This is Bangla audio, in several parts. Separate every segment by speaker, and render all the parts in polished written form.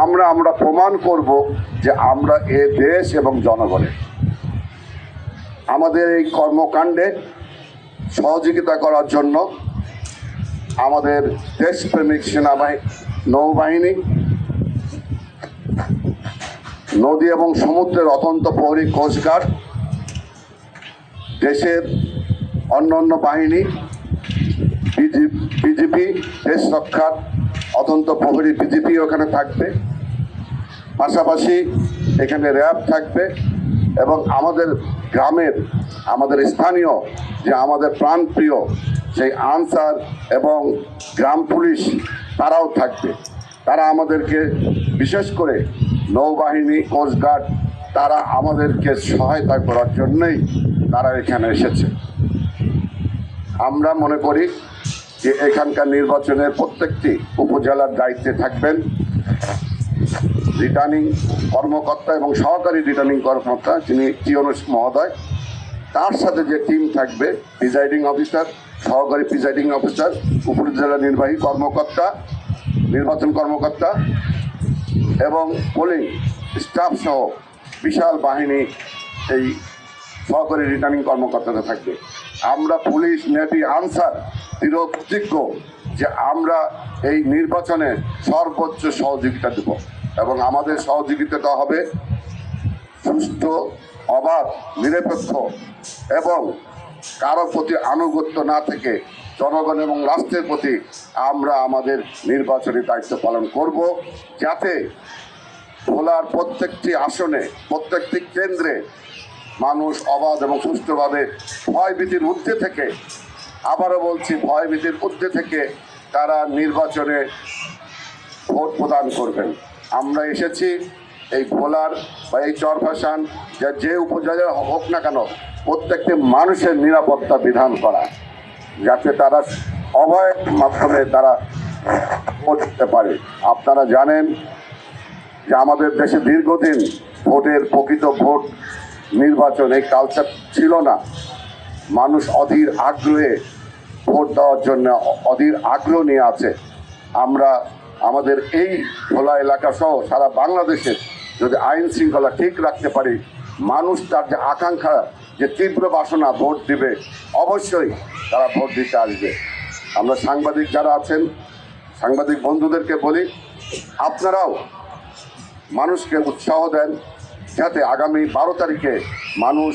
Speaker 1: আমরা প্রমাণ করব যে আমরা এ দেশ এবং জনগণের। আমাদের এই কর্মকাণ্ডে সহযোগিতা করার জন্য আমাদের দেশপ্রেমিক নৌবাহিনী, নদী এবং সমুদ্রের অতন্ত প্রহরী কোস্টগার্ড, দেশের অন্যান্য বাহিনী, বিজিপি, দেশ রক্ষার অতন্ত প্রহরী বিজিপি ওখানে থাকবে, পাশাপাশি এখানে র্যাব থাকবে এবং আমাদের গ্রামের, আমাদের স্থানীয় যে আমাদের প্রাণপ্রিয় সেই আনসার এবং গ্রাম পুলিশ তারাও থাকবে। তারা আমাদেরকে বিশেষ করে নৌবাহিনী, কোস্টগার্ড তারা আমাদেরকে সহায়তা করার জন্যই তারা এখানে এসেছে। আমরা মনে করি যে এখানকার নির্বাচনের প্রত্যেকটি উপজেলার দায়িত্বে থাকবেন রিটার্নিং কর্মকর্তা এবং সহকারী রিটার্নিং কর্মকর্তা যিনি টিওনস মহোদয়, তার সাথে যে টিম থাকবে প্রিজাইডিং অফিসার, সহকারী প্রিজাইডিং অফিসার, উপজেলা নির্বাহী কর্মকর্তা, নির্বাচন কর্মকর্তা এবং পোলিং স্টাফ সহ বিশাল বাহিনী এই সহকারী রিটার্নিং কর্মকর্তারা থাকবে। আমরা পুলিশ, নেভি, আনসার দৃঢ়প্রতিজ্ঞ যে আমরা এই নির্বাচনে সর্বোচ্চ সহযোগিতা দেব এবং আমাদের সহযোগিতাটা হবে সুষ্ঠু, অবাধ, নিরপেক্ষ এবং কারো প্রতি আনুগত্য না থেকে জনগণ এবং রাষ্ট্রের প্রতি আমরা আমাদের নির্বাচনী দায়িত্ব পালন করব, যাতে ভোলার প্রত্যেকটি আসনে, প্রত্যেকটি কেন্দ্রে মানুষ অবাধ এবং সুষ্ঠুভাবে ভয়ভীতির ঊর্ধ্বে থেকে, আবারও বলছি ভয়ভীতির ঊর্ধ্বে থেকে তারা নির্বাচনে ভোট প্রদান করবেন। আমরা এসেছি এই ভোলার বা এই চরফ্যাশন যে উপজেলা হোক না কেন প্রত্যেকটি মানুষের নিরাপত্তা বিধান করা, যাতে তারা অভয়ের মাধ্যমে তারা ভোট দিতে পারে। আপনারা জানেন যে আমাদের দেশে দীর্ঘদিন ভোটের প্রকৃত ভোট নির্বাচন এই কালচার ছিল না। মানুষ অধীর আগ্রহে ভোট দেওয়ার জন্য অধীর আগ্রহ নিয়ে আছে। আমরা আমাদের এই ভোলা এলাকা সহ সারা বাংলাদেশে যদি আইন শৃঙ্খলা ঠিক রাখতে পারি, মানুষ তার যে আকাঙ্ক্ষা, যে তীব্র বাসনা ভোট দিবে, অবশ্যই তারা ভোট দিতে আসবে। আমরা সাংবাদিক যারা আছেন, সাংবাদিক বন্ধুদেরকে বলি, আপনারাও মানুষকে উৎসাহ দেন যাতে আগামী 12 তারিখে মানুষ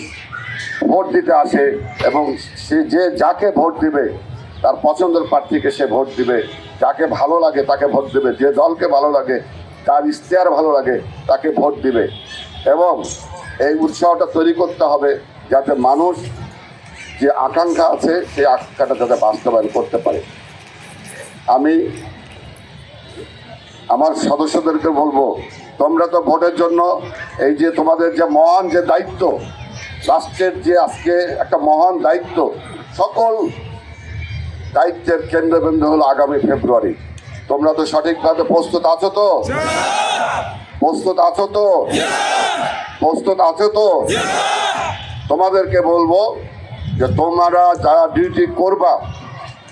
Speaker 1: ভোট দিতে আসে এবং সে যাকে ভোট দিবে তার পছন্দের প্রার্থীকে সে ভোট দিবে, যাকে ভালো লাগে তাকে ভোট দিবে, যে দলকে ভালো লাগে, তার ইশতেহার ভালো লাগে তাকে ভোট দিবে। এবং এই উৎসাহটা তৈরি করতে হবে যাতে মানুষ যে আকাঙ্ক্ষা আছে সেই আকাঙ্ক্ষাটা যাতে বাস্তবায়ন করতে পারে। আমি আমার সদস্যদেরকে বলবো, তোমরা তো ভোটের জন্য এই যে তোমাদের যে মহান যে দায়িত্ব, রাষ্ট্রের যে আজকে একটা মহান দায়িত্ব, সকল দায়িত্বের কেন্দ্রবিন্দু হলো আগামী ফেব্রুয়ারি। তোমরা তো সঠিকভাবে প্রস্তুত আছো তো? প্রস্তুত আছো তো? প্রস্তুত আছো তো? তোমাদেরকে বলবো যে তোমরা যারা ডিউটি করবা,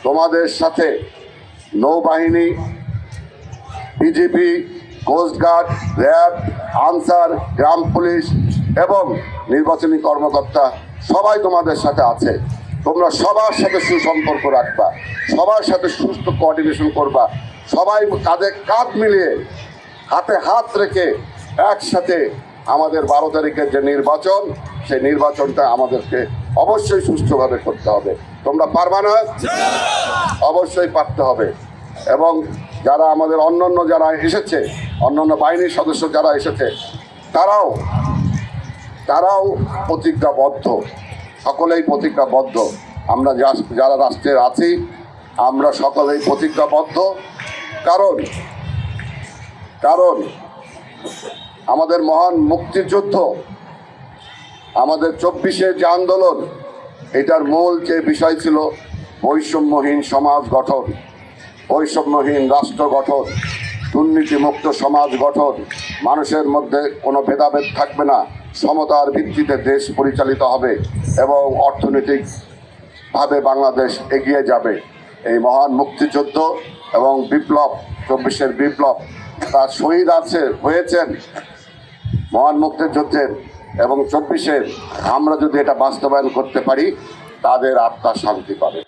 Speaker 1: তোমাদের সাথে নৌবাহিনী, বিজিবি, কোস্টগার্ড, র্যাব, আনসার, গ্রাম পুলিশ এবং নির্বাচনী কর্মকর্তা সবাই তোমাদের সাথে আছে। তোমরা সবার সাথে সুসম্পর্ক রাখবা, সবার সাথে সুস্থ কোঅর্ডিনেশন করবা, সবাই কাঁধে কাঁধ মিলিয়ে হাতে হাত রেখে একসাথে আমাদের 12 তারিখের যে নির্বাচন, সেই নির্বাচনটা আমাদেরকে অবশ্যই সুষ্ঠুভাবে করতে হবে। তোমরা পারবা না? অবশ্যই পারতে হবে। এবং যারা আমাদের অন্যান্য যারা এসেছে, অন্যান্য বাহিনীর সদস্য যারা এসেছে, তারাও প্রতিজ্ঞাবদ্ধ, সকলেই প্রতিজ্ঞাবদ্ধ। আমরা যারা রাষ্ট্রে আছি আমরা সকলেই প্রতিজ্ঞাবদ্ধ। কারণ আমাদের মহান মুক্তিযুদ্ধ, আমাদের 24-এর যে আন্দোলন, এটার মূল যে বিষয় ছিল বৈষম্যহীন সমাজ গঠন, বৈষম্যহীন রাষ্ট্র গঠন, দুর্নীতিমুক্ত সমাজ গঠন, মানুষের মধ্যে কোনো ভেদাভেদ থাকবে না, সমতার ভিত্তিতে দেশ পরিচালিত হবে এবং অর্থনৈতিকভাবে বাংলাদেশ এগিয়ে যাবে। এই মহান মুক্তিযুদ্ধ এবং বিপ্লব, 24-এর বিপ্লব তার শহীদ হয়েছেন মহান মুক্তিযুদ্ধের এবং 24-এর, আমরা যদি এটা বাস্তবায়ন করতে পারি তাদের আত্মা শান্তি পাবে।